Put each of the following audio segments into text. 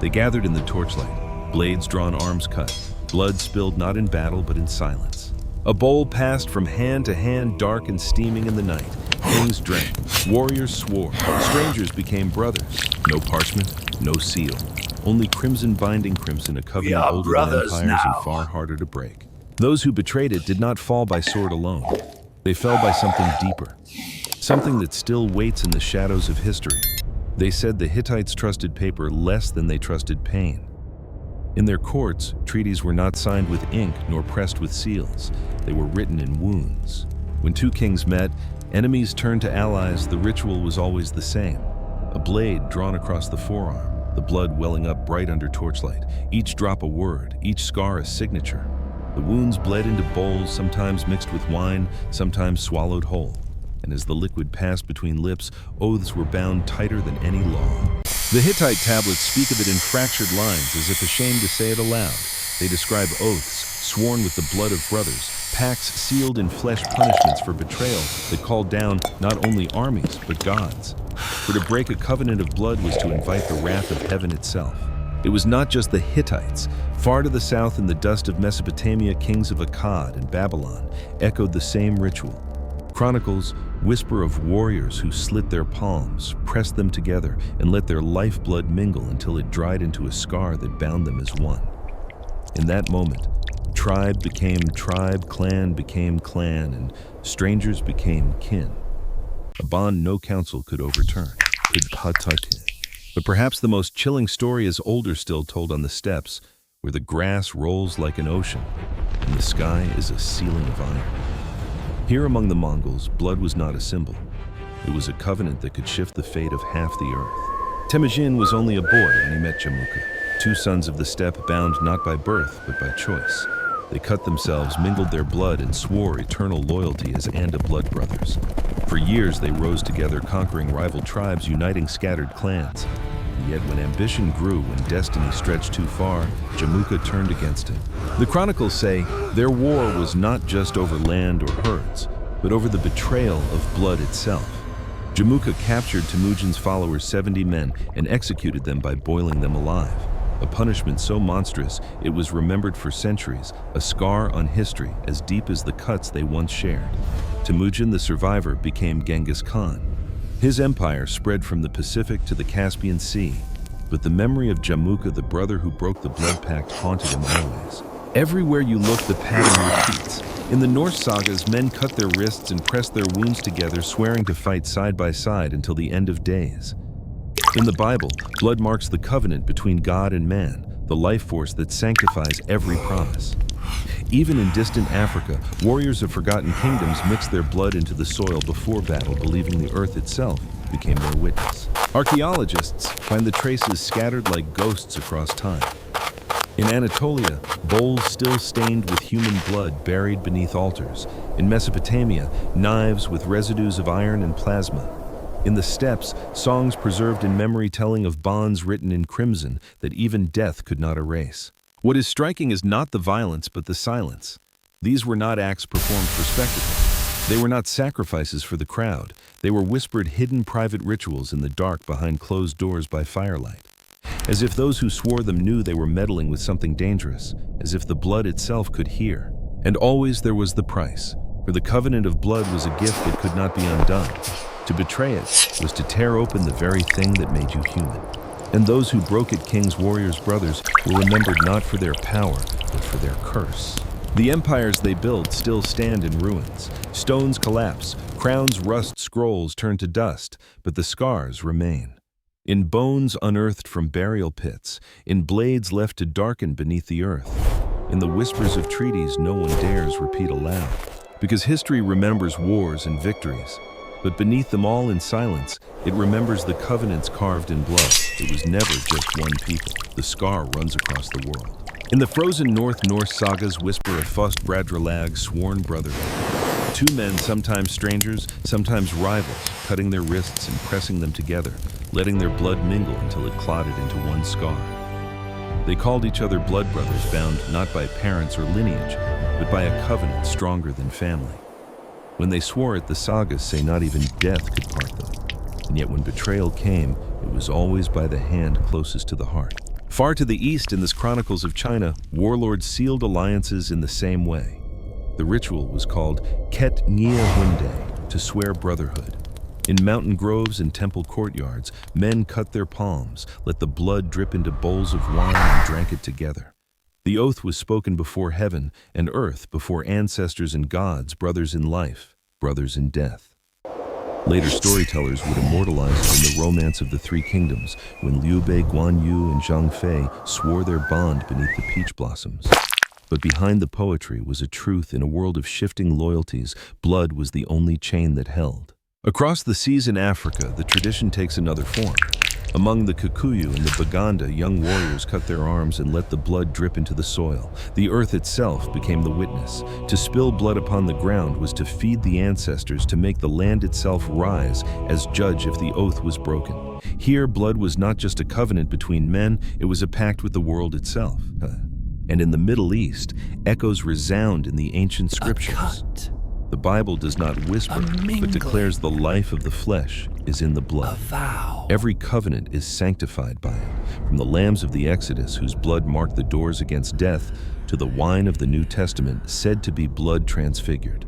They gathered in the torchlight, blades drawn, arms cut, blood spilled not in battle but in silence. A bowl passed from hand to hand, dark and steaming in the night. Kings drank, warriors swore, strangers became brothers. No parchment, no seal, only crimson binding crimson, a covenant older than empires and far harder to break. Those who betrayed it did not fall by sword alone. They fell by something deeper, something that still waits in the shadows of history. They said the Hittites trusted paper less than they trusted pain. In their courts, treaties were not signed with ink nor pressed with seals. They were written in wounds. When two kings met, enemies turned to allies. The ritual was always the same. A blade drawn across the forearm, the blood welling up bright under torchlight, each drop a word, each scar a signature. The wounds bled into bowls, sometimes mixed with wine, sometimes swallowed whole. And as the liquid passed between lips, oaths were bound tighter than any law. The Hittite tablets speak of it in fractured lines, as if ashamed to say it aloud. They describe oaths, sworn with the blood of brothers, pacts sealed in flesh, punishments for betrayal that called down not only armies, but gods. For to break a covenant of blood was to invite the wrath of heaven itself. It was not just the Hittites. Far to the south in the dust of Mesopotamia, kings of Akkad and Babylon echoed the same ritual. Chronicles whisper of warriors who slit their palms, pressed them together, and let their lifeblood mingle until it dried into a scar that bound them as one. In that moment, tribe became tribe, clan became clan, and strangers became kin. A bond no council could overturn. But perhaps the most chilling story is older still, told on the steppes, where the grass rolls like an ocean, and the sky is a ceiling of iron. Here among the Mongols, blood was not a symbol. It was a covenant that could shift the fate of half the earth. Temujin was only a boy when he met Jamuka, two sons of the steppe bound not by birth but by choice. They cut themselves, mingled their blood, and swore eternal loyalty as Anda blood brothers. For years they rose together, conquering rival tribes, uniting scattered clans. And yet when ambition grew, when destiny stretched too far, Jamuka turned against him. The chronicles say their war was not just over land or herds, but over the betrayal of blood itself. Jamuka captured Temujin's followers, 70 men, and executed them by boiling them alive. A punishment so monstrous it was remembered for centuries, a scar on history as deep as the cuts they once shared. Temujin, the survivor, became Genghis Khan. His empire spread from the Pacific to the Caspian Sea, but the memory of Jamuka, the brother who broke the blood pact, haunted him always. Everywhere you look, the pattern repeats. In the Norse sagas, men cut their wrists and pressed their wounds together, swearing to fight side by side until the end of days. In the Bible, blood marks the covenant between God and man, the life force that sanctifies every promise. Even in distant Africa, warriors of forgotten kingdoms mixed their blood into the soil before battle, believing the earth itself became their witness. Archaeologists find the traces scattered like ghosts across time. In Anatolia, bowls still stained with human blood buried beneath altars. In Mesopotamia, knives with residues of iron and plasma. In the steppes, songs preserved in memory telling of bonds written in crimson that even death could not erase. What is striking is not the violence, but the silence. These were not acts performed for spectacle. They were not sacrifices for the crowd. They were whispered, hidden private rituals in the dark behind closed doors by firelight. As if those who swore them knew they were meddling with something dangerous, as if the blood itself could hear. And always there was the price, for the covenant of blood was a gift that could not be undone. To betray it was to tear open the very thing that made you human. And those who broke it, kings, warriors, brothers, were remembered not for their power, but for their curse. The empires they built still stand in ruins. Stones collapse, crowns rust, scrolls turn to dust, but the scars remain. In bones unearthed from burial pits, in blades left to darken beneath the earth, in the whispers of treaties no one dares repeat aloud. Because history remembers wars and victories, but beneath them all in silence, it remembers the covenants carved in blood. It was never just one people. The scar runs across the world. In the frozen North, Norse sagas whisper a Fust Bradralag, sworn brotherhood. Two men, sometimes strangers, sometimes rivals, cutting their wrists and pressing them together, letting their blood mingle until it clotted into one scar. They called each other blood brothers, bound not by parents or lineage, but by a covenant stronger than family. When they swore it, the sagas say not even death could part them. And yet when betrayal came, it was always by the hand closest to the heart. Far to the east in the Chronicles of China, warlords sealed alliances in the same way. The ritual was called Ket Nia Hunde, to swear brotherhood. In mountain groves and temple courtyards, men cut their palms, let the blood drip into bowls of wine and drank it together. The oath was spoken before heaven and earth, before ancestors and gods, brothers in life, brothers in death. Later storytellers would immortalize it in the romance of the Three Kingdoms, when Liu Bei, Guan Yu, and Zhang Fei swore their bond beneath the peach blossoms. But behind the poetry was a truth. In a world of shifting loyalties, blood was the only chain that held. Across the seas in Africa, the tradition takes another form. Among the Kikuyu and the Baganda, young warriors cut their arms and let the blood drip into the soil. The earth itself became the witness. To spill blood upon the ground was to feed the ancestors, to make the land itself rise as judge if the oath was broken. Here, blood was not just a covenant between men, it was a pact with the world itself. And in the Middle East, echoes resound in the ancient scriptures. The Bible does not whisper, but declares the life of the flesh is in the blood. Every covenant is sanctified by it, from the lambs of the Exodus, whose blood marked the doors against death, to the wine of the New Testament, said to be blood transfigured.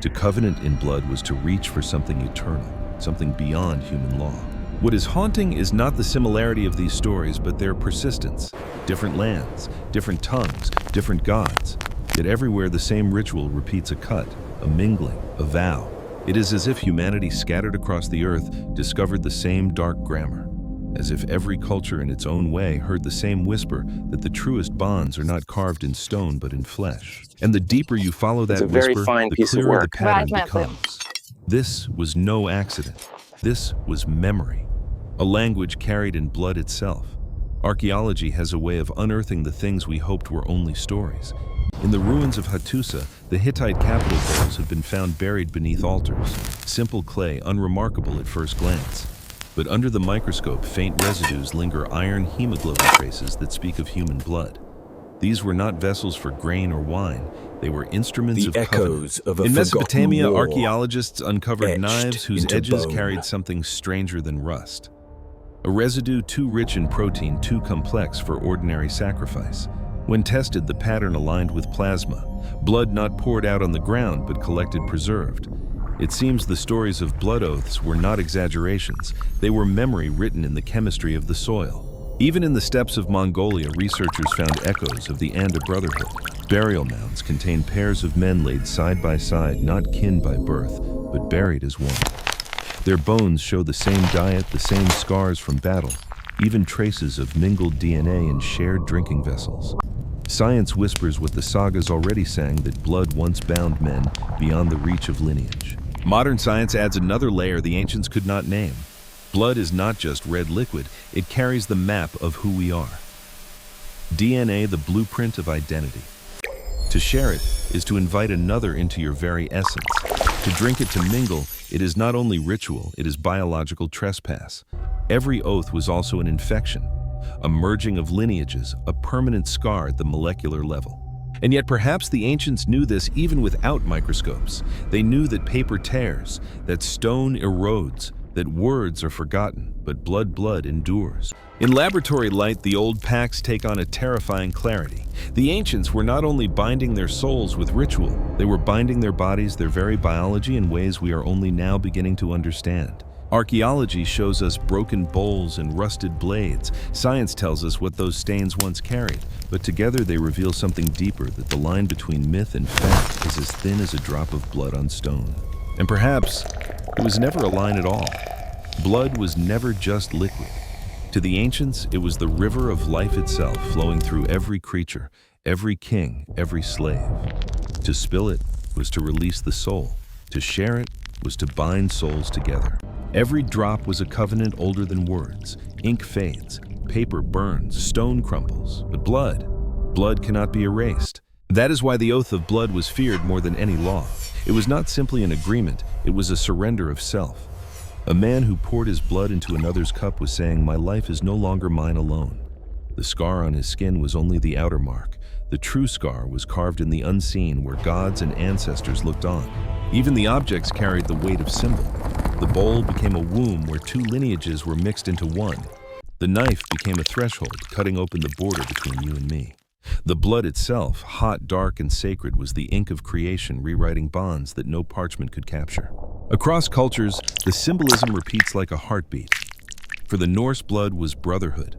To covenant in blood was to reach for something eternal, something beyond human law. What is haunting is not the similarity of these stories, but their persistence. Different lands, different tongues, different gods. Yet everywhere the same ritual repeats: a cut, a mingling, a vow. It is as if humanity scattered across the earth discovered the same dark grammar. As if every culture in its own way heard the same whisper that the truest bonds are not carved in stone but in flesh. And the deeper you follow that whisper, the clearer the pattern becomes. This was no accident. This was memory. A language carried in blood itself. Archaeology has a way of unearthing the things we hoped were only stories. In the ruins of Hattusa, the Hittite capital bowls have been found buried beneath altars. Simple clay, unremarkable at first glance. But under the microscope, faint residues linger, iron hemoglobin traces that speak of human blood. These were not vessels for grain or wine. They were instruments of covenant. In Mesopotamia, archaeologists uncovered knives whose edges carried something stranger than rust. A residue too rich in protein, too complex for ordinary sacrifice. When tested, the pattern aligned with plasma, blood not poured out on the ground but collected preserved. It seems the stories of blood oaths were not exaggerations. They were memory written in the chemistry of the soil. Even in the steppes of Mongolia, researchers found echoes of the Anda brotherhood. Burial mounds contain pairs of men laid side by side, not kin by birth, but buried as one. Their bones show the same diet, the same scars from battle, even traces of mingled DNA in shared drinking vessels. Science whispers what the sagas already sang, that blood once bound men beyond the reach of lineage. Modern science adds another layer the ancients could not name. Blood is not just red liquid, it carries the map of who we are. DNA, the blueprint of identity. To share it is to invite another into your very essence. To drink it, to mingle, it is not only ritual, it is biological trespass. Every oath was also an infection, a merging of lineages, a permanent scar at the molecular level. And yet perhaps the ancients knew this even without microscopes. They knew that paper tears, that stone erodes, that words are forgotten, but blood endures. In laboratory light, the old pacts take on a terrifying clarity. The ancients were not only binding their souls with ritual, they were binding their bodies, their very biology, in ways we are only now beginning to understand. Archaeology shows us broken bowls and rusted blades. Science tells us what those stains once carried, but together they reveal something deeper, that the line between myth and fact is as thin as a drop of blood on stone. And perhaps it was never a line at all. Blood was never just liquid. To the ancients, it was the river of life itself, flowing through every creature, every king, every slave. To spill it was to release the soul. To share it was to bind souls together. Every drop was a covenant older than words. Ink fades, paper burns, stone crumbles, but blood cannot be erased. That is why the oath of blood was feared more than any law. It was not simply an agreement, it was a surrender of self. A man who poured his blood into another's cup was saying, "My life is no longer mine alone." The scar on his skin was only the outer mark. The true scar was carved in the unseen, where gods and ancestors looked on. Even the objects carried the weight of symbol. The bowl became a womb where two lineages were mixed into one. The knife became a threshold, cutting open the border between you and me. The blood itself, hot, dark, and sacred, was the ink of creation rewriting bonds that no parchment could capture. Across cultures, the symbolism repeats like a heartbeat. For the Norse, blood was brotherhood.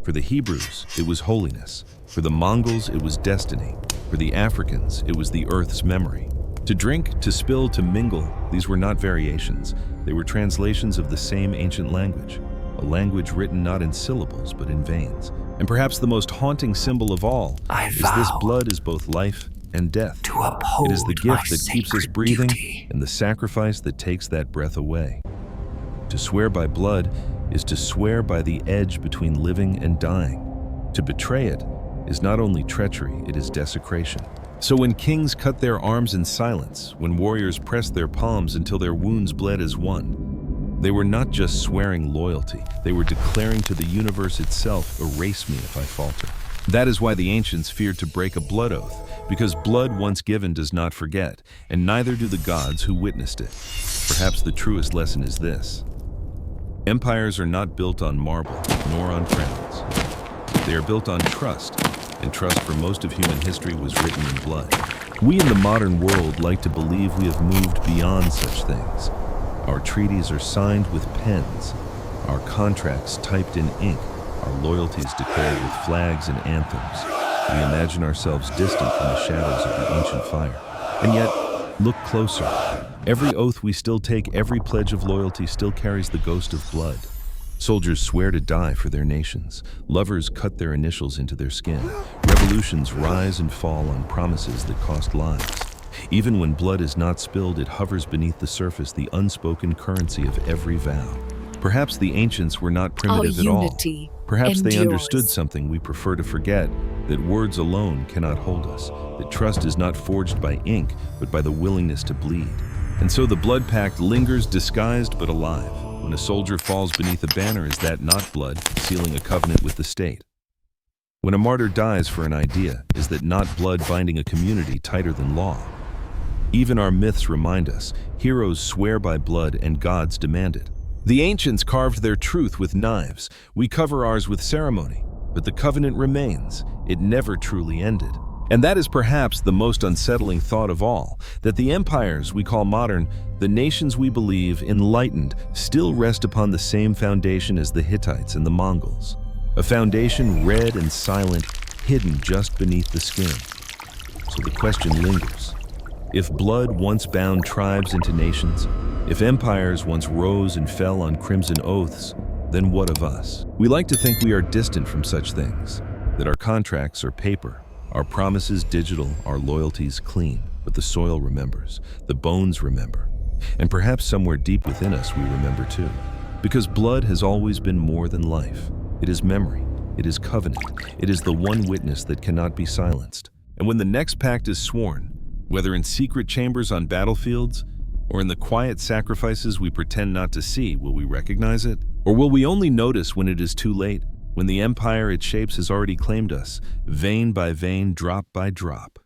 For the Hebrews, it was holiness. For the Mongols, it was destiny. For the Africans, it was the earth's memory. To drink, to spill, to mingle, these were not variations. They were translations of the same ancient language, a language written not in syllables but in veins. And perhaps the most haunting symbol of all is this blood is both life and death. It is the gift that keeps us breathing and the sacrifice that takes that breath away. To swear by blood is to swear by the edge between living and dying. To betray it is not only treachery, it is desecration. So when kings cut their arms in silence, when warriors pressed their palms until their wounds bled as one, they were not just swearing loyalty, they were declaring to the universe itself, erase me if I falter. That is why the ancients feared to break a blood oath, because blood once given does not forget, and neither do the gods who witnessed it. Perhaps the truest lesson is this: empires are not built on marble, nor on crowns. They are built on trust, and trust for most of human history was written in blood. We in the modern world like to believe we have moved beyond such things. Our treaties are signed with pens, our contracts typed in ink, our loyalties declared with flags and anthems. We imagine ourselves distant from the shadows of the ancient fire. And yet, look closer. Every oath we still take, every pledge of loyalty still carries the ghost of blood. Soldiers swear to die for their nations. Lovers cut their initials into their skin. Revolutions rise and fall on promises that cost lives. Even when blood is not spilled, it hovers beneath the surface, the unspoken currency of every vow. Perhaps the ancients were not primitive at all. Perhaps they understood something we prefer to forget, that words alone cannot hold us, that trust is not forged by ink, but by the willingness to bleed. And so the blood pact lingers disguised but alive. When a soldier falls beneath a banner, is that not blood, sealing a covenant with the state? When a martyr dies for an idea, is that not blood binding a community tighter than law? Even our myths remind us, heroes swear by blood and gods demand it. The ancients carved their truth with knives. We cover ours with ceremony, but the covenant remains. It never truly ended. And that is perhaps the most unsettling thought of all, that the empires we call modern, the nations we believe enlightened, still rest upon the same foundation as the Hittites and the Mongols. A foundation red and silent, hidden just beneath the skin. So the question lingers. If blood once bound tribes into nations, if empires once rose and fell on crimson oaths, then what of us? We like to think we are distant from such things, that our contracts are paper, our promises digital, our loyalties clean. But the soil remembers, the bones remember, and perhaps somewhere deep within us we remember too. Because blood has always been more than life. It is memory, it is covenant, it is the one witness that cannot be silenced. And when the next pact is sworn, whether in secret chambers on battlefields, or in the quiet sacrifices we pretend not to see, will we recognize it? Or will we only notice when it is too late, when the empire it shapes has already claimed us, vein by vein, drop by drop?